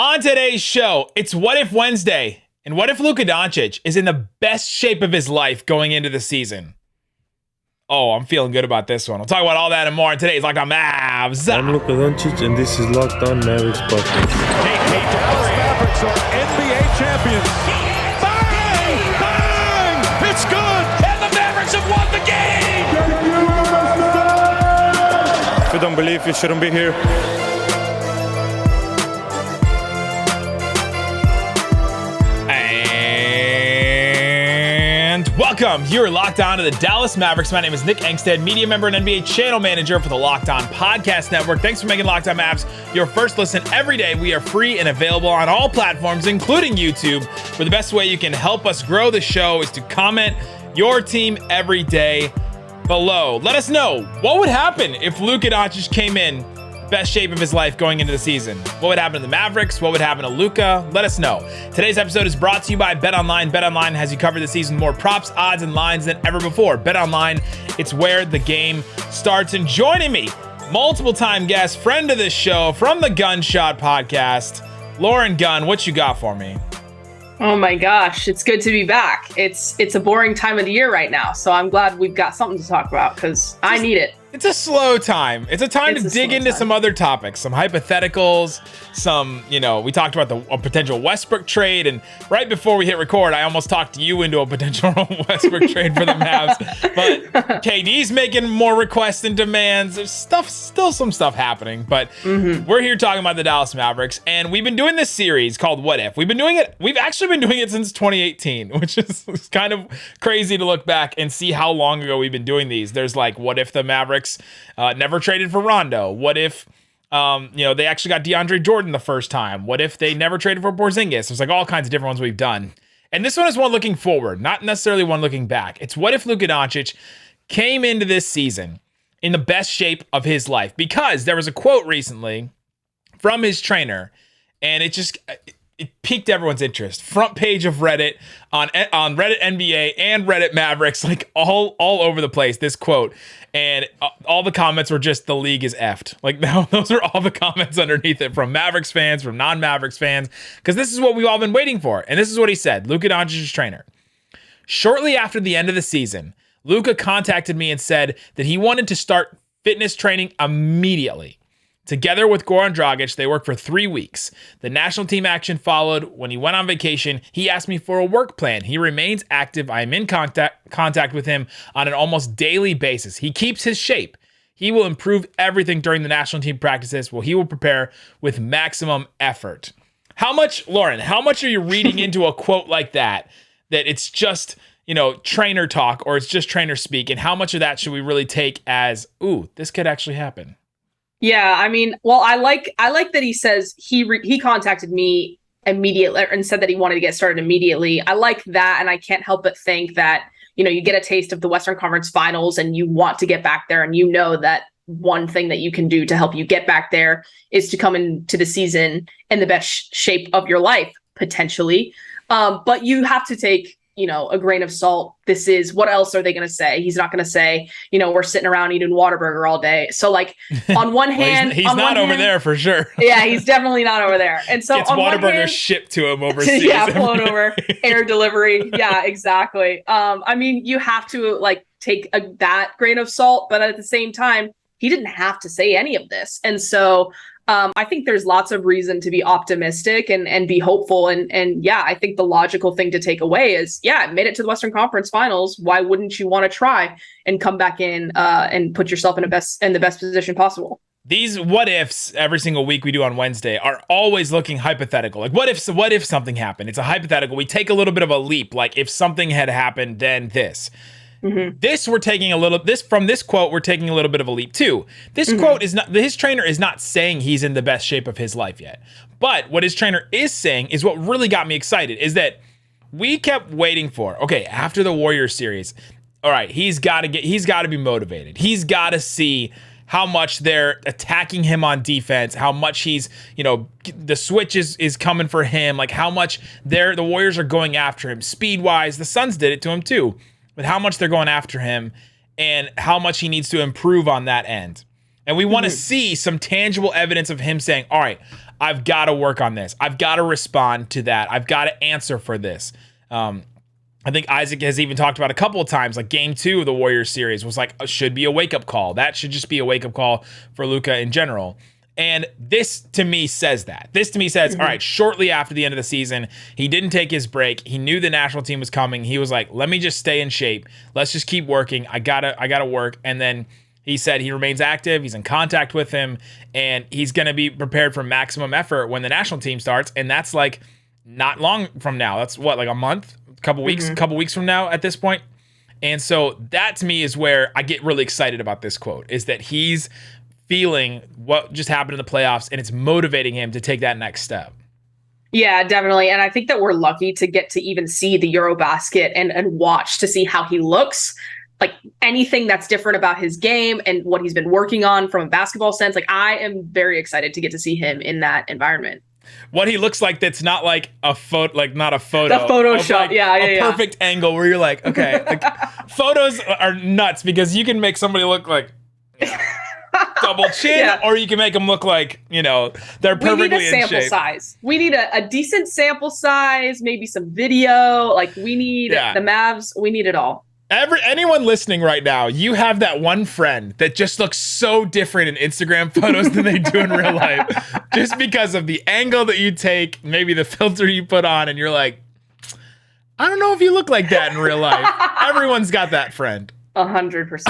On today's show, it's What If Wednesday. And what if Luka Doncic is in the best shape of his life going into the season? Oh, I'm feeling good about this one. We'll talk about all that and more in today's Locked On Mavs. I'm Luka Doncic, and this is Locked On Mavericks podcast. Hey, Dallas Mavericks are NBA champions. Bang! Bang! It's good! And the Mavericks have won the game! If you don't believe, you shouldn't be here. Welcome. You're locked on to the Dallas Mavericks. My name is Nick Angstadt, media member and NBA channel manager for the Locked On Podcast Network. Thanks for making Locked On Mavs your first listen every day. We are free and available on all platforms, including YouTube, where the best way you can help us grow the show is to comment your team every day below. Let us know what would happen if Luka Doncic came in best shape of his life going into the season. What would happen to the Mavericks? What would happen to Luka? Let us know. Today's episode is brought to you by BetOnline. BetOnline has you covered this season, more props, odds, and lines than ever before. BetOnline, it's where the game starts. And joining me, multiple-time guest, friend of this show from the Gunshot Podcast, Lauren Gunn. What you got for me? Oh my gosh, it's good to be back. It's a boring time of the year right now, so I'm glad we've got something to talk about because I need it. It's a slow time. It's a time to dig into some other topics, some hypotheticals, some, we talked about a potential Westbrook trade. And right before we hit record, I almost talked you into a potential Westbrook trade for the Mavs. But KD's making more requests and demands. There's still some stuff happening. But we're here talking about the Dallas Mavericks. And we've been doing this series called What If. We've actually been doing it since 2018, which is kind of crazy to look back and see how long ago we've been doing these. There's like, what if the Mavericks never traded for Rondo? What if, they actually got DeAndre Jordan the first time? What if they never traded for Porzingis? There's like all kinds of different ones we've done. And this one is one looking forward, not necessarily one looking back. It's what if Luka Doncic came into this season in the best shape of his life? Because there was a quote recently from his trainer, and it piqued everyone's interest. Front page of Reddit on Reddit NBA and Reddit Mavericks, like all over the place, this quote. And all the comments were just, the league is effed. Like, now those are all the comments underneath it from Mavericks fans, from non-Mavericks fans, because this is what we've all been waiting for. And this is what he said, Luka Doncic's trainer. Shortly after the end of the season, Luka contacted me and said that he wanted to start fitness training immediately. Together with Goran Dragic, they worked for 3 weeks. The national team action followed. When he went on vacation, he asked me for a work plan. He remains active. I am in contact with him on an almost daily basis. He keeps his shape. He will improve everything during the national team practices. Well, he will prepare with maximum effort. Lauren, how much are you reading into a quote like that it's just, trainer talk, or it's just trainer speak? And how much of that should we really take as, ooh, this could actually happen? Yeah, I mean, well, I like that he says he contacted me immediately and said that he wanted to get started immediately. I like that, and I can't help but think that, you get a taste of the Western Conference Finals and you want to get back there, and that one thing that you can do to help you get back there is to come into the season in the best shape of your life, potentially. But you have to take a grain of salt. This is, what else are they going to say? He's not going to say, we're sitting around eating Whataburger all day. So like on one hand, he's not over there for sure. Yeah, he's definitely not over there. And so gets Whataburger shipped to him overseas. Yeah, flown over, air delivery. Yeah, exactly. I mean, you have to take that grain of salt, but at the same time, he didn't have to say any of this. And so I think there's lots of reason to be optimistic and be hopeful. And yeah, I think the logical thing to take away is, made it to the Western Conference Finals. Why wouldn't you want to try and come back in and put yourself in the best position possible? These what ifs every single week we do on Wednesday are always looking hypothetical. Like, what if something happened? It's a hypothetical. We take a little bit of a leap. Like, if something had happened, then this. From this quote, we're taking a little bit of a leap too. This quote is not, his trainer is not saying he's in the best shape of his life yet. But what his trainer is saying is what really got me excited, is that we kept waiting for, okay, after the Warriors series, all right, he's got to be motivated. He's got to see how much they're attacking him on defense, how much he's, the switch is coming for him, like how much the Warriors are going after him speed-wise. The Suns did it to him too. With how much they're going after him and how much he needs to improve on that end. And we want to see some tangible evidence of him saying, all right, I've got to work on this. I've got to respond to that. I've got to answer for this. I think Isaac has even talked about a couple of times, like game 2 of the Warriors series was like, should be a wake-up call. That should just be a wake-up call for Luka in general. And this to me says that. This to me says, all right, shortly after the end of the season, he didn't take his break. He knew the national team was coming. He was like, let me just stay in shape. Let's just keep working. I gotta work. And then he said he remains active. He's in contact with him, and he's going to be prepared for maximum effort when the national team starts. And that's like not long from now. That's what, like a month, a couple weeks from now at this point. And so that to me is where I get really excited about this quote, is that he's feeling what just happened in the playoffs, and it's motivating him to take that next step. Yeah, definitely. And I think that we're lucky to get to even see the Eurobasket and watch to see how he looks. Like anything that's different about his game and what he's been working on from a basketball sense. Like I am very excited to get to see him in that environment. What he looks like, that's not like a photo, like not a photo. The Photoshop, like yeah. Perfect angle where you're like, okay, like, photos are nuts because you can make somebody look like double chin, or you can make them look like, they're perfectly in shape. We need a sample size. We need a decent sample size, maybe some video. Like we need the Mavs. We need it all. Anyone listening right now, you have that one friend that just looks so different in Instagram photos than they do in real life, just because of the angle that you take, maybe the filter you put on, and you're like, I don't know if you look like that in real life. Everyone's got that friend. 100%.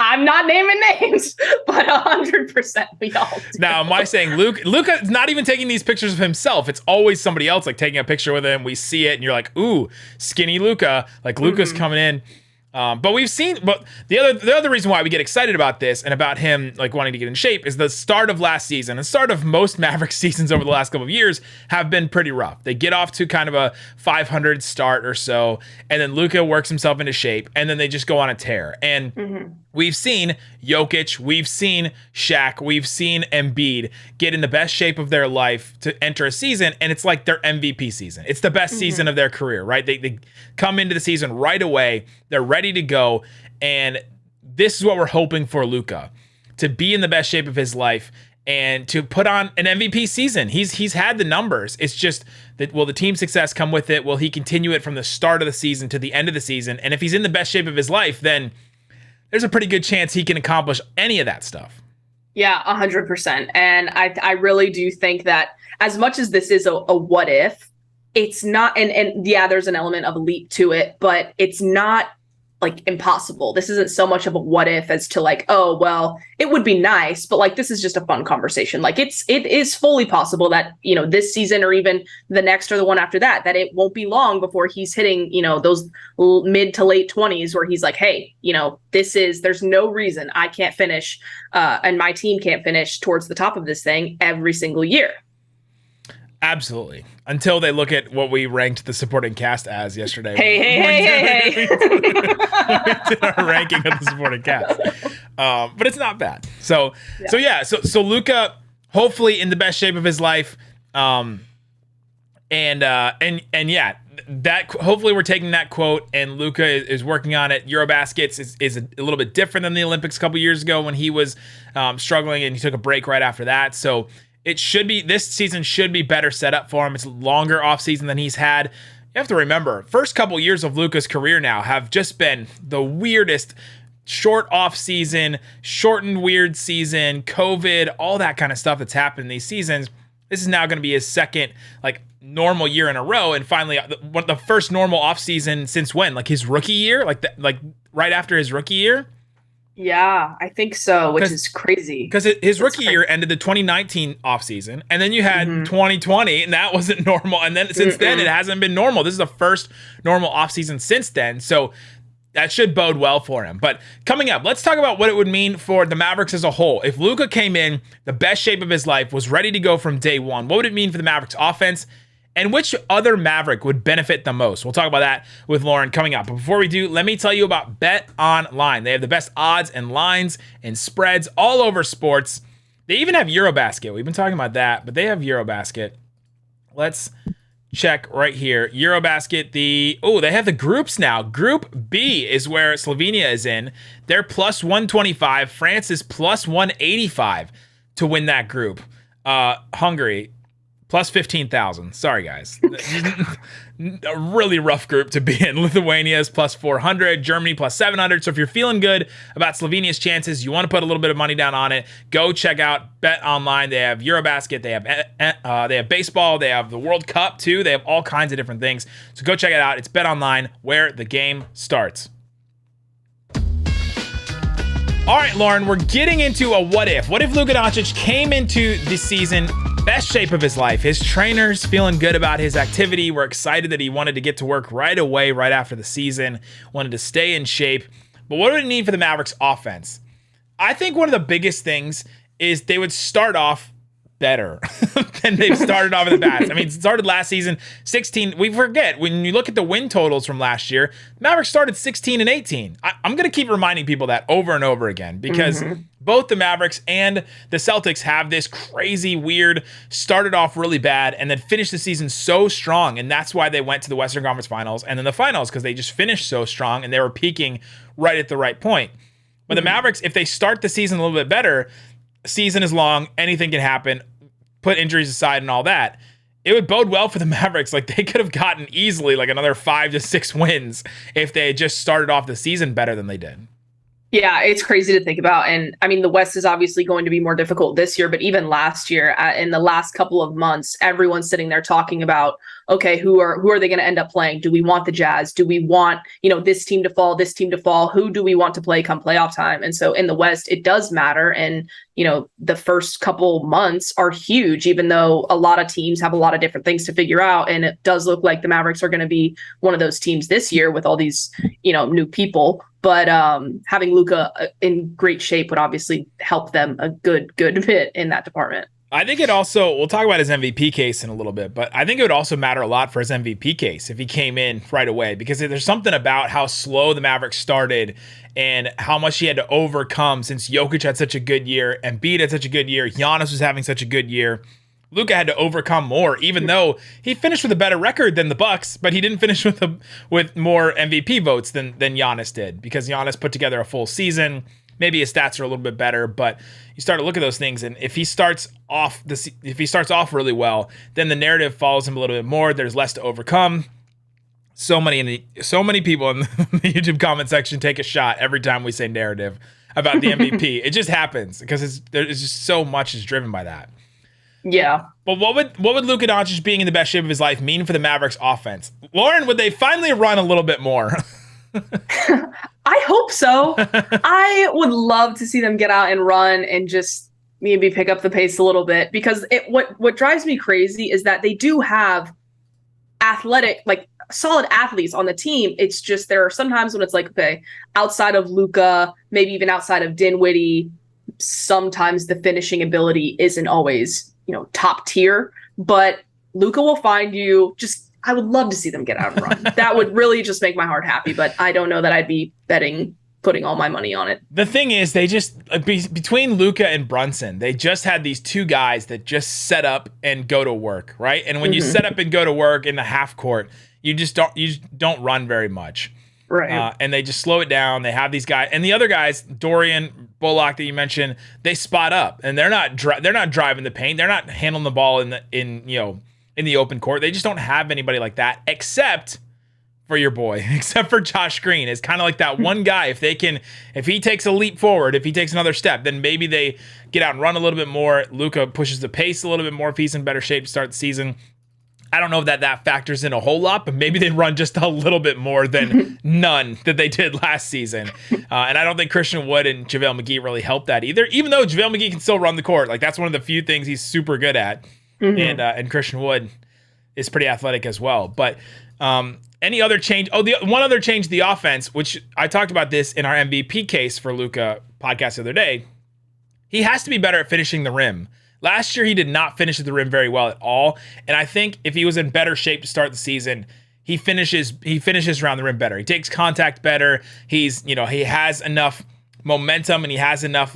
I'm not naming names, but 100% we all do. Now, am I saying Luka's not even taking these pictures of himself? It's always somebody else like taking a picture with him. We see it, and you're like, ooh, skinny Luka. Like Luka's coming in. But the other reason why we get excited about this and about him like wanting to get in shape is the start of last season. The start of most Mavericks seasons over the last couple of years have been pretty rough. They get off to kind of a 500 start or so, and then Luka works himself into shape, and then they just go on a tear. And we've seen Jokic, we've seen Shaq, we've seen Embiid get in the best shape of their life to enter a season, and it's like their MVP season. It's the best season of their career, right? They come into the season right away. They're ready to go, and this is what we're hoping for Luka, to be in the best shape of his life and to put on an MVP season. He's had the numbers. It's just that, will the team success come with it? Will he continue it from the start of the season to the end of the season? And if he's in the best shape of his life, then there's a pretty good chance he can accomplish any of that stuff. Yeah, 100%. And I really do think that as much as this is a what if, it's not, and yeah, there's an element of a leap to it, but it's not like impossible. This isn't so much of a what if as to like, oh, well, it would be nice, but like, this is just a fun conversation. Like it is fully possible that, this season or even the next or the one after that it won't be long before he's hitting, those mid to late 20s where he's like, hey, there's no reason I can't finish and my team can't finish towards the top of this thing every single year. Absolutely. Until they look at what we ranked the supporting cast as yesterday. Hey. We did our ranking of the supporting cast. But it's not bad. So Luka, hopefully in the best shape of his life. And that hopefully we're taking that quote, and Luka is working on it. Eurobaskets is a little bit different than the Olympics a couple years ago when he was struggling and he took a break right after that. So this season should be better set up for him. It's a longer offseason than he's had. You have to remember, first couple years of Luka's career now have just been the weirdest. Short offseason, shortened weird season, COVID, all that kind of stuff that's happened in these seasons. This is now going to be his second normal year in a row, and finally the first normal offseason since when? Like his rookie year? Like right after his rookie year? Yeah, I think so, which is crazy. Because his rookie year ended the 2019 offseason, and then you had 2020, and that wasn't normal. And then since then, it hasn't been normal. This is the first normal offseason since then. So that should bode well for him. But coming up, let's talk about what it would mean for the Mavericks as a whole. If Luka came in the best shape of his life, was ready to go from day one, what would it mean for the Mavericks offense? And which other Maverick would benefit the most? We'll talk about that with Lauren coming up. But before we do, let me tell you about BetOnline. They have the best odds and lines and spreads all over sports. They even have Eurobasket. We've been talking about that, but they have Eurobasket. Let's check right here. Eurobasket, they have the groups now. Group B is where Slovenia is in. They're plus 125. France is plus 185 to win that group. Hungary, plus 15,000. Sorry, guys. A really rough group to be in. Lithuania is plus 400. Germany plus 700. So if you're feeling good about Slovenia's chances, you want to put a little bit of money down on it, go check out BetOnline. They have Eurobasket. They have baseball. They have the World Cup, too. They have all kinds of different things. So go check it out. It's BetOnline, where the game starts. All right, Lauren, we're getting into a what if. What if Luka Doncic came into the season best shape of his life? His trainer's feeling good about his activity. We're excited that he wanted to get to work right away, right after the season, wanted to stay in shape. But what would it need for the Mavericks offense? I think one of the biggest things is they would start off better than they've started off in the past. I mean, it started last season 16. We forget when you look at the win totals from last year, Mavericks started 16 and 18. I'm going to keep reminding people that over and over again because both the Mavericks and the Celtics have this crazy, weird, started off really bad and then finished the season so strong. And that's why they went to the Western Conference Finals and then the finals, because they just finished so strong and they were peaking right at the right point. But the Mavericks, if they start the season a little bit better, season is long, anything can happen, put injuries aside and all that, it would bode well for the Mavericks. Like, they could have gotten easily like another 5 to 6 wins if they had just started off the season better than they did. Yeah, it's crazy to think about. And I mean, the West is obviously going to be more difficult this year, but even last year, in the last couple of months, everyone's sitting there talking about, okay, who are they going to end up playing? Do we want the Jazz? Do we want, this team to fall, this team to fall? Who do we want to play come playoff time? And so in the West, it does matter. And, the first couple months are huge, even though a lot of teams have a lot of different things to figure out. And it does look like the Mavericks are going to be one of those teams this year with all these, new people. But having Luka in great shape would obviously help them a good bit in that department. I think it also, we'll talk about his MVP case in a little bit, but I think it would also matter a lot for his MVP case if he came in right away, because there's something about how slow the Mavericks started and how much he had to overcome since Jokic had such a good year, Embiid had such a good year, Giannis was having such a good year. Luka had to overcome more, even though he finished with a better record than the Bucks, but he didn't finish with more MVP votes than Giannis did, because Giannis put together a full season. Maybe his stats are a little bit better, but you start to look at those things, and if he starts off really well, then the narrative follows him a little bit more. There's less to overcome. So many people in the YouTube comment section take a shot every time we say narrative about the MVP. It just happens because there's just so much is driven by that. Yeah. But what would Luka Doncic being in the best shape of his life mean for the Mavericks offense? Lauren, would they finally run a little bit more? I hope so. I would love to see them get out and run and just maybe pick up the pace a little bit, because what drives me crazy is that they do have athletic, like solid athletes on the team. It's just there are sometimes when it's like, okay, outside of Luka, maybe even outside of Dinwiddie, sometimes the finishing ability isn't always, top tier, but Luka will find you. I would love to see them get out and run. That would really just make my heart happy, but I don't know that I'd be putting all my money on it. The thing is, they just, between Luka and Brunson, they just had these two guys that just set up and go to work, right? And when you set up and go to work in the half court, you just don't run very much. Right. And they just slow it down. They have these guys, and the other guys, Dorian, Bullock that you mentioned, they spot up, and they're not driving the paint. They're not handling the ball in the open court. They just don't have anybody like that, except for your boy, except for Josh Green. It's kind of like that one guy. If he takes a leap forward, if he takes another step, then maybe they get out and run a little bit more. Luka pushes the pace a little bit more if he's in better shape to start the season. I don't know if that factors in a whole lot, but maybe they run just a little bit more than none that they did last season. And I don't think Christian Wood and JaVale McGee really helped that either, even though JaVale McGee can still run the court. Like, that's one of the few things he's super good at. And Christian Wood is pretty athletic as well. But any other change? One other change to the offense, which I talked about this in our MVP case for Luka podcast the other day. He has to be better at finishing the rim. Last year, he did not finish at the rim very well at all. And I think if he was in better shape to start the season, he finishes around the rim better. He takes contact better. He has enough momentum, and he has enough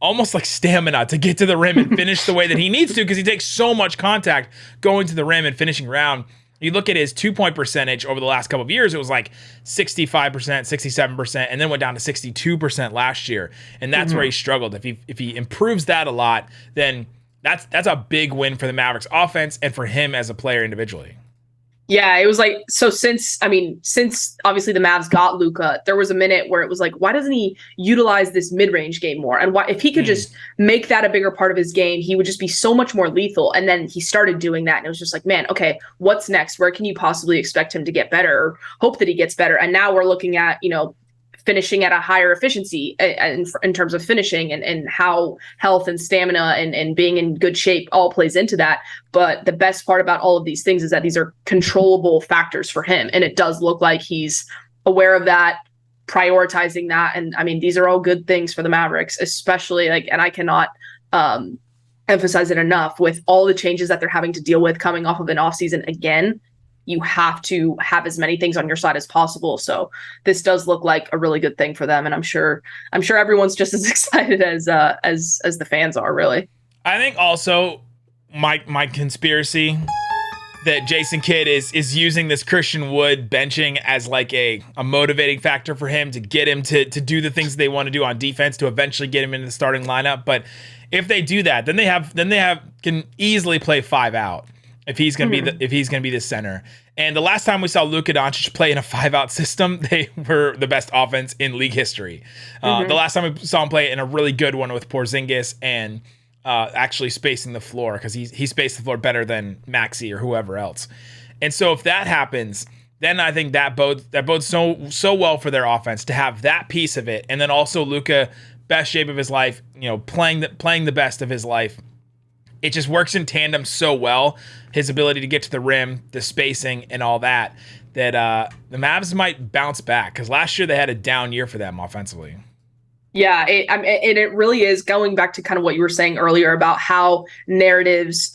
almost like stamina to get to the rim and finish the way that he needs to, because he takes so much contact going to the rim and finishing around. You look at his 2-point percentage over the last couple of years, it was like 65%, 67%, and then went down to 62% last year. And that's where he struggled. If he improves that a lot, then that's a big win for the Mavericks offense and for him as a player individually. Yeah, it was like, so since obviously the Mavs got Luka, there was a minute where it was like, why doesn't he utilize this mid-range game more? And why, if he could just make that a bigger part of his game, he would just be so much more lethal. And then he started doing that, and it was just like, man, okay, what's next? Where can you possibly expect him to get better, or hope that he gets better? And now we're looking at, finishing at a higher efficiency in terms of finishing, and how health and stamina and being in good shape all plays into that. But the best part about all of these things is that these are controllable factors for him. And it does look like he's aware of that, prioritizing that. And I mean, these are all good things for the Mavericks, especially and I cannot emphasize it enough, with all the changes that they're having to deal with coming off of an offseason again. You have to have as many things on your side as possible. So this does look like a really good thing for them. And I'm sure everyone's just as excited as the fans are, really. I think also my conspiracy that Jason Kidd is using this Christian Wood benching as like a motivating factor for him, to get him to do the things they want to do on defense, to eventually get him into the starting lineup. But if they do that, then they can easily play 5 out. If he's gonna be the center. And the last time we saw Luka Doncic play in a 5-out system, they were the best offense in league history. The last time we saw him play in a really good one with Porzingis and actually spacing the floor, because he spaced the floor better than Maxey or whoever else. And so if that happens, then I think that bodes so well for their offense, to have that piece of it, and then also Luka, best shape of his life, playing the best of his life. It just works in tandem so well, his ability to get to the rim, the spacing, and all that the Mavs might bounce back, because last year they had a down year for them offensively. Yeah, it really is, going back to kind of what you were saying earlier about how narratives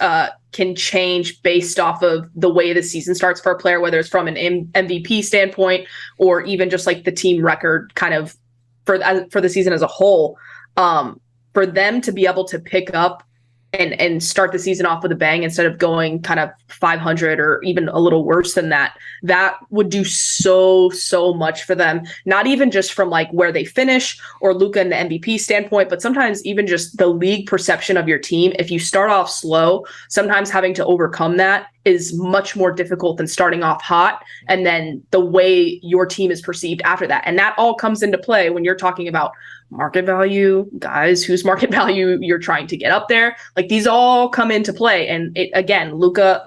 can change based off of the way the season starts for a player, whether it's from an MVP standpoint or even just like the team record kind of for the season as a whole. For them to be able to pick up and start the season off with a bang, instead of going kind of 500 or even a little worse than that, that would do so much for them. Not even just from like where they finish or Luka and the MVP standpoint, but sometimes even just the league perception of your team. If you start off slow, sometimes having to overcome that is much more difficult than starting off hot, and then the way your team is perceived after that. And that all comes into play when you're talking about market value, guys whose market value you're trying to get up there. Like, these all come into play. And it, again, Luka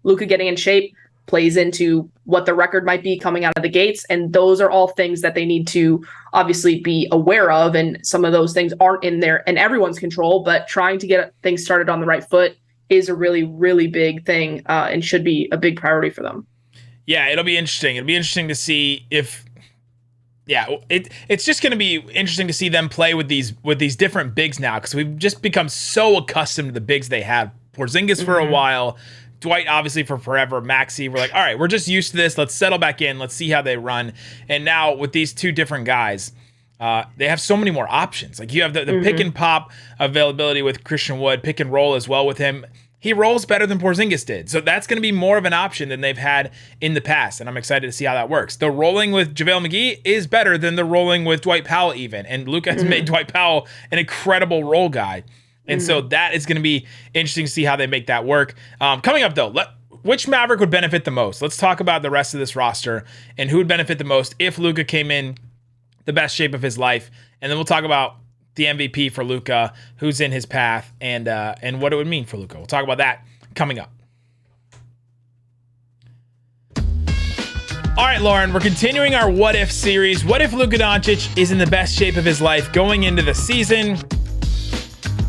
getting in shape plays into what the record might be coming out of the gates. And those are all things that they need to obviously be aware of. And some of those things aren't in everyone's control, but trying to get things started on the right foot is a really, really big thing, and should be a big priority for them. Yeah, it'll be interesting. It'll be interesting to see if, it's just going to be interesting to see them play with these different bigs now, because we've just become so accustomed to the bigs they had. Porzingis for a while, Dwight obviously for forever, Maxey. We're like, all right, we're just used to this. Let's settle back in. Let's see how they run. And now with these two different guys, they have so many more options. Like, you have the pick and pop availability with Christian Wood, pick and roll as well with him. He rolls better than Porzingis did. So that's going to be more of an option than they've had in the past. And I'm excited to see how that works. The rolling with JaVale McGee is better than the rolling with Dwight Powell even. And Luka has made Dwight Powell an incredible role guy. And so that is going to be interesting to see how they make that work. Coming up, though, which Maverick would benefit the most? Let's talk about the rest of this roster and who would benefit the most if Luka came in the best shape of his life. And then we'll talk about the MVP for Luka, who's in his path, and what it would mean for Luka. We'll talk about that coming up. All right, Lauren, we're continuing our What If series. What if Luka Doncic is in the best shape of his life going into the season?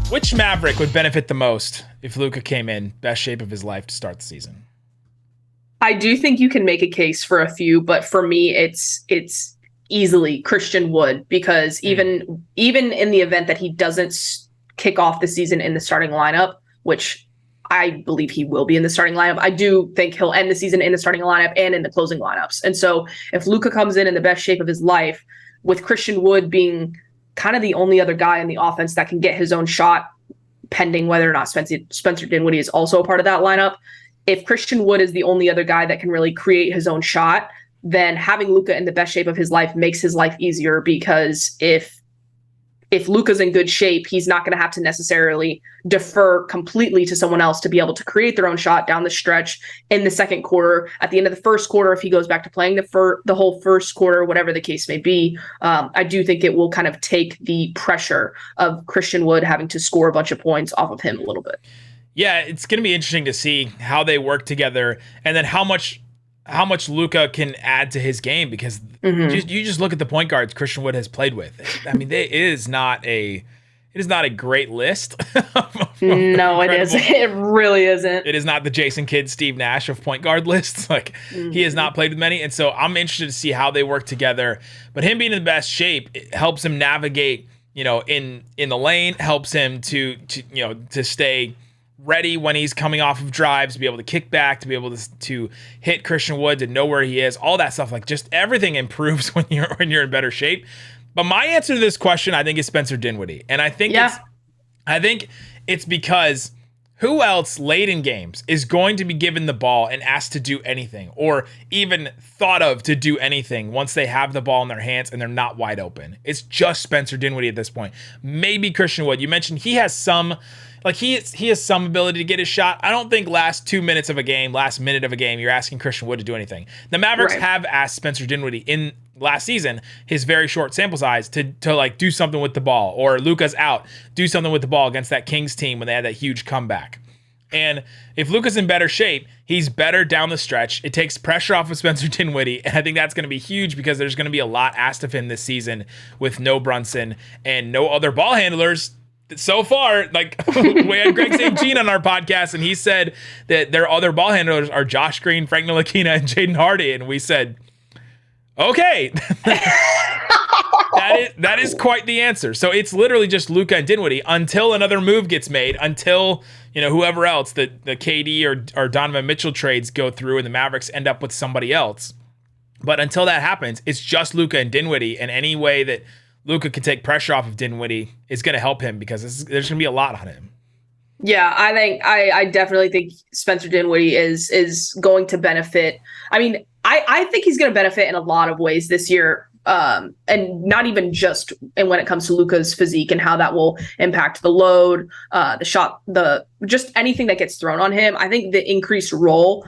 Which Maverick would benefit the most if Luka came in best shape of his life to start the season? I do think you can make a case for a few, but for me, it's easily Christian Wood, because even in the event that he doesn't kick off the season in the starting lineup, which I believe he will be in the starting lineup, I do think he'll end the season in the starting lineup and in the closing lineups. And so if Luka comes in the best shape of his life, with Christian Wood being kind of the only other guy in the offense that can get his own shot, pending whether or not Spencer Dinwiddie is also a part of that lineup, if Christian Wood is the only other guy that can really create his own shot, then having Luka in the best shape of his life makes his life easier, because if if Luka's in good shape, he's not going to have to necessarily defer completely to someone else to be able to create their own shot down the stretch in the second quarter. At the end of the first quarter, if he goes back to playing the whole first quarter, whatever the case may be, I do think it will kind of take the pressure of Christian Wood having to score a bunch of points off of him a little bit. Yeah, it's going to be interesting to see how they work together, and then how much Luka can add to his game, because you just look at the point guards Christian Wood has played with. I mean, it is not a great list. No, it isn't. It really isn't. It is not the Jason Kidd, Steve Nash of point guard lists. Like, he has not played with many, and so I'm interested to see how they work together. But him being in the best shape, it helps him navigate, in the lane, helps him to stay ready when he's coming off of drives, to be able to kick back, to be able to hit Christian Wood, to know where he is, all that stuff. Like, just everything improves when you're in better shape. But my answer to this question, I think, is Spencer Dinwiddie, and I think it's because who else late in games is going to be given the ball and asked to do anything, or even thought of to do anything once they have the ball in their hands and they're not wide open? It's just Spencer Dinwiddie at this point. Maybe Christian Wood. You mentioned he has some. Like, he has some ability to get his shot. I don't think last 2 minutes of a game, last minute of a game, you're asking Christian Wood to do anything. The Mavericks have asked Spencer Dinwiddie in last season, his very short sample size, to like do something with the ball, or Luka's out, do something with the ball against that Kings team when they had that huge comeback. And if Luka's in better shape, he's better down the stretch. It takes pressure off of Spencer Dinwiddie, and I think that's going to be huge, because there's going to be a lot asked of him this season with no Brunson and no other ball handlers. So far, like, we had Greg St. Jean on our podcast, and he said that their other ball handlers are Josh Green, Frank Ntilikina, and Jaden Hardy, and we said, okay, that is quite the answer. So it's literally just Luka and Dinwiddie until another move gets made, until whoever else, the KD or Donovan Mitchell trades go through and the Mavericks end up with somebody else. But until that happens, it's just Luka and Dinwiddie, and any way that Luka can take pressure off of Dinwiddie is going to help him, because there's going to be a lot on him. Yeah, I definitely think Spencer Dinwiddie is going to benefit. I mean, I think he's going to benefit in a lot of ways this year, and not even just when it comes to Luka's physique and how that will impact the load, the shot, just anything that gets thrown on him. I think the increased role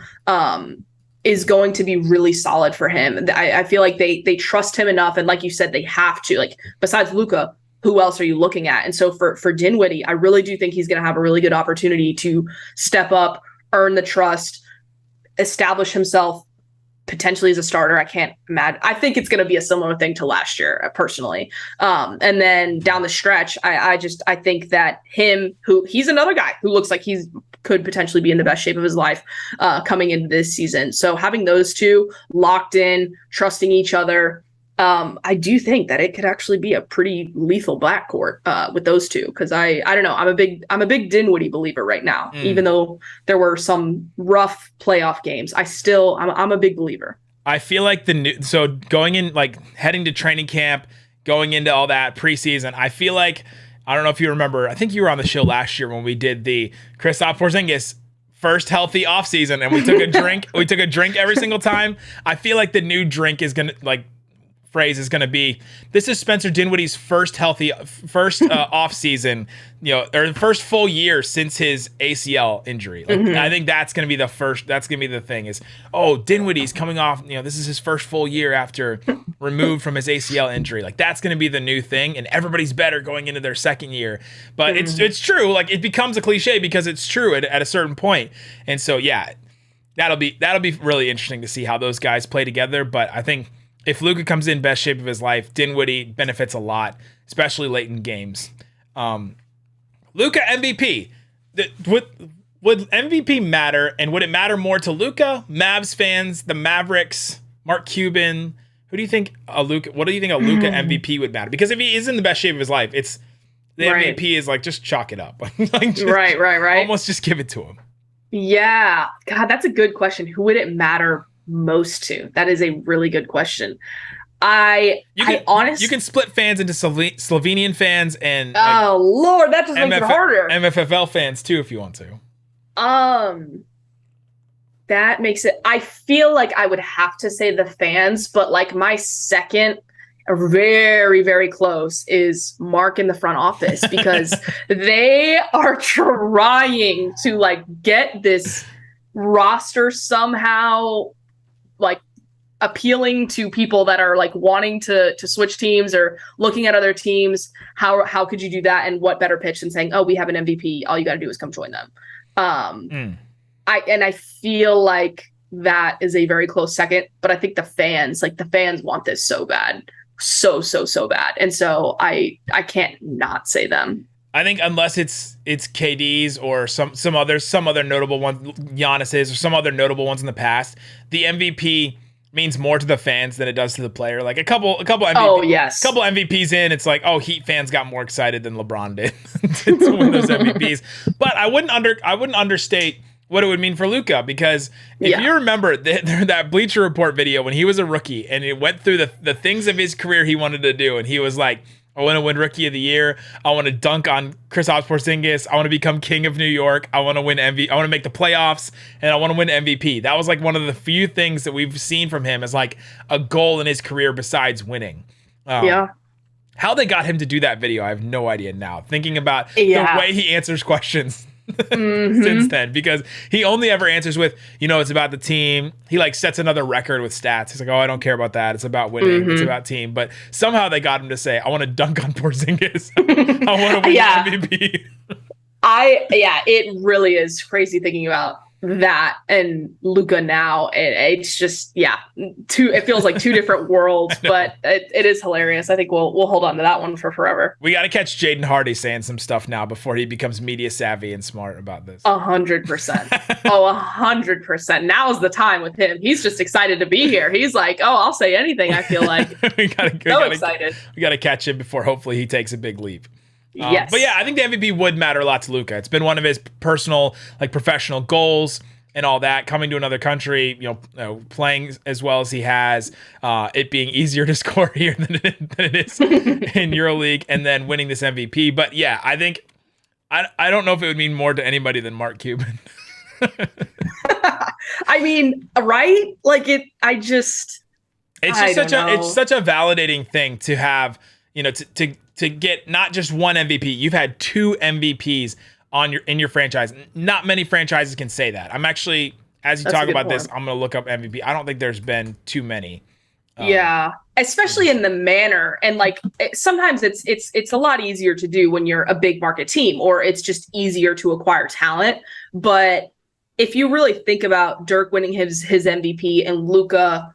is going to be really solid for him. I feel like they trust him enough, and like you said, they have to. Like, besides Luka, who else are you looking at? And so for Dinwiddie, I really do think he's going to have a really good opportunity to step up, earn the trust, establish himself potentially as a starter. I can't imagine. I think it's going to be a similar thing to last year, personally. And then down the stretch, I think that he's another guy who looks like could potentially be in the best shape of his life coming into this season. So having those two locked in, trusting each other, I do think that it could actually be a pretty lethal backcourt with those two. Because I don't know, I'm a big Dinwiddie believer right now. Even though there were some rough playoff games, I'm a big believer. I feel like so going in, like, heading to training camp, going into all that preseason, I feel like, I don't know if you remember, I think you were on the show last year when we did the Kristaps Porzingis first healthy offseason, and we took a drink. We took a drink every single time. I feel like the new drink is gonna, like, phrase is going to be, this is Spencer Dinwiddie's first off season, or the first full year since his ACL injury. Like, I think that's going to be that's going to be the thing is, Dinwiddie's coming off, this is his first full year after removed from his ACL injury. Like, that's going to be the new thing, and everybody's better going into their second year. But it's true. Like, it becomes a cliche because it's true at a certain point. And so, yeah, that'll be really interesting to see how those guys play together. But I think if Luka comes in best shape of his life, Dinwiddie benefits a lot, especially late in games. Luka MVP. Would MVP matter, and would it matter more to Luka, Mavs fans, the Mavericks, Mark Cuban? What do you think a Luka MVP would matter? Because if he is in the best shape of his life, it's the MVP is like, just chalk it up. Right. Almost just give it to him. Yeah. God, that's a good question. Who would it matter most to? That is a really good question. You can split fans into Slovenian fans and Lord, that just makes it harder. MFFL fans too, if you want to. That makes it. I feel like I would have to say the fans, but like my second very, very close is Mark in the front office, because they are trying to like get this roster somehow like appealing to people that are like wanting to switch teams or looking at other teams. How could you do that? And what better pitch than saying, oh, we have an MVP. All you got to do is come join them. I feel like that is a very close second, but I think the fans want this so bad. So bad. And so I can't not say them. I think unless it's KD's or some other notable ones, Giannis's or some other notable ones in the past, the MVP means more to the fans than it does to the player. Like a couple MVPs in, it's like, oh, Heat fans got more excited than LeBron did to win those MVPs. But I wouldn't understate what it would mean for Luka, because if you remember that Bleacher Report video when he was a rookie and it went through the things of his career he wanted to do, and he was like, I want to win Rookie of the Year. I want to dunk on Kristaps Porzingis. I want to become King of New York. I want to win MVP. I want to make the playoffs, and I want to win MVP. That was like one of the few things that we've seen from him as like a goal in his career besides winning. How they got him to do that video, I have no idea now. Thinking about the way he answers questions since then, because he only ever answers with, it's about the team. He like sets another record with stats. He's like, oh, I don't care about that. It's about winning. It's about team. But somehow they got him to say, I want to dunk on Porzingis. I want to win MVP. It really is crazy thinking about that and Luka now. It's just it feels like two different worlds, but it is hilarious. I think we'll hold on to that one for forever. We got to catch Jaden Hardy saying some stuff now before he becomes media savvy and smart about this. 100%. 100%. Now's the time with him. He's just excited to be here. He's like, oh, I'll say anything. I feel like excited. We got to catch him before hopefully he takes a big leap. Yes. But yeah, I think the MVP would matter a lot to Luka. It's been one of his personal, like professional goals and all that, coming to another country, playing as well as he has, it being easier to score here than it is in EuroLeague, and then winning this MVP. But yeah, I think, I don't know if it would mean more to anybody than Mark Cuban. I mean, right? Like it's such a validating thing to have, to get not just one MVP. You've had two MVPs in your franchise. Not many franchises can say that. I'm actually, as you talk about this, I'm going to look up MVP. I don't think there's been too many. Especially in the manner, and like sometimes it's a lot easier to do when you're a big market team, or it's just easier to acquire talent. But if you really think about Dirk winning his MVP and Luka,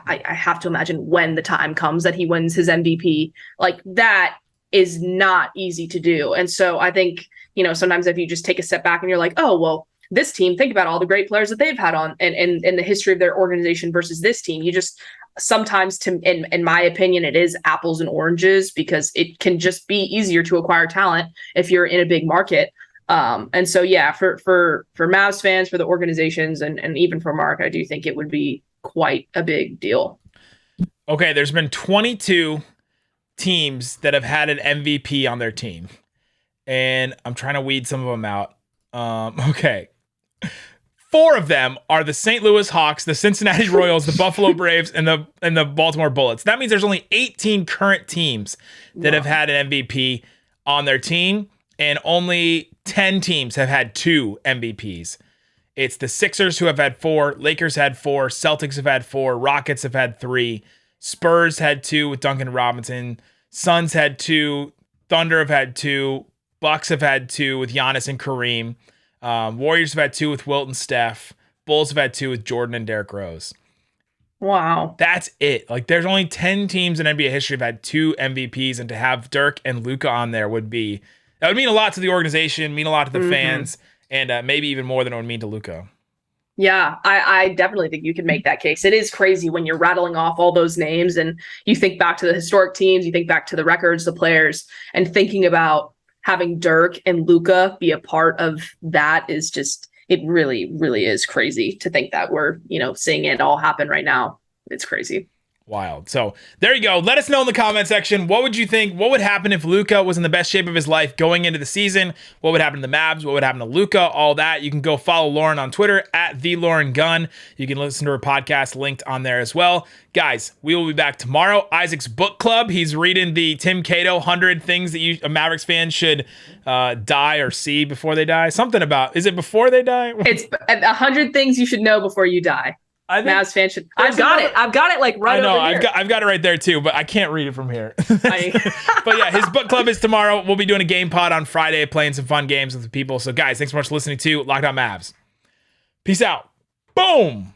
I have to imagine when the time comes that he wins his MVP, like that is not easy to do. And so I think, sometimes if you just take a step back and you're like, oh, well, this team, think about all the great players that they've had on and the history of their organization versus this team. You just sometimes, in my opinion, it is apples and oranges, because it can just be easier to acquire talent if you're in a big market. And so, for Mavs fans, for the organizations, and even for Mark, I do think it would be quite a big deal. Okay, there's been 22 teams that have had an MVP on their team, and I'm trying to weed some of them out. Okay. 4 of them are the St. Louis Hawks, the Cincinnati Royals, the Buffalo Braves, and the Baltimore Bullets. That means there's only 18 current teams that have had an MVP on their team, and only 10 teams have had 2 MVPs. It's the Sixers who have had 4, Lakers had 4, Celtics have had 4, Rockets have had 3, Spurs had 2 with Duncan Robinson, Suns had 2, Thunder have had 2, Bucks have had 2 with Giannis and Kareem, Warriors have had 2 with Wilt and Steph, Bulls have had 2 with Jordan and Derrick Rose. Wow. That's it. Like, there's only 10 teams in NBA history have had 2 MVPs, and to have Dirk and Luka on there would mean a lot to the organization, mean a lot to the fans, and maybe even more than it would mean to Luka. Yeah, I definitely think you can make that case. It is crazy when you're rattling off all those names and you think back to the historic teams, you think back to the records, the players, and thinking about having Dirk and Luka be a part of that is just, it really, really is crazy to think that we're, seeing it all happen right now. It's crazy. Wild. So there you go. Let us know in the comment section. What would you think? What would happen if Luka was in the best shape of his life going into the season? What would happen to the Mavs? What would happen to Luka? All that. You can go follow Lauren on Twitter at the Lauren Gunn. You can listen to her podcast linked on there as well. Guys, we will be back tomorrow. Isaac's book club. He's reading the Tim Cato 100 things that a Mavericks fan should die or see before they die. Something about, is it before they die? It's 100 things you should know before you die. Mavs fans should. I've got it. I've got it like right over here. I've got it right there too, but I can't read it from here. But yeah, his book club is tomorrow. We'll be doing a game pod on Friday, playing some fun games with the people. So guys, thanks so much for listening to Locked On Mavs. Peace out. Boom.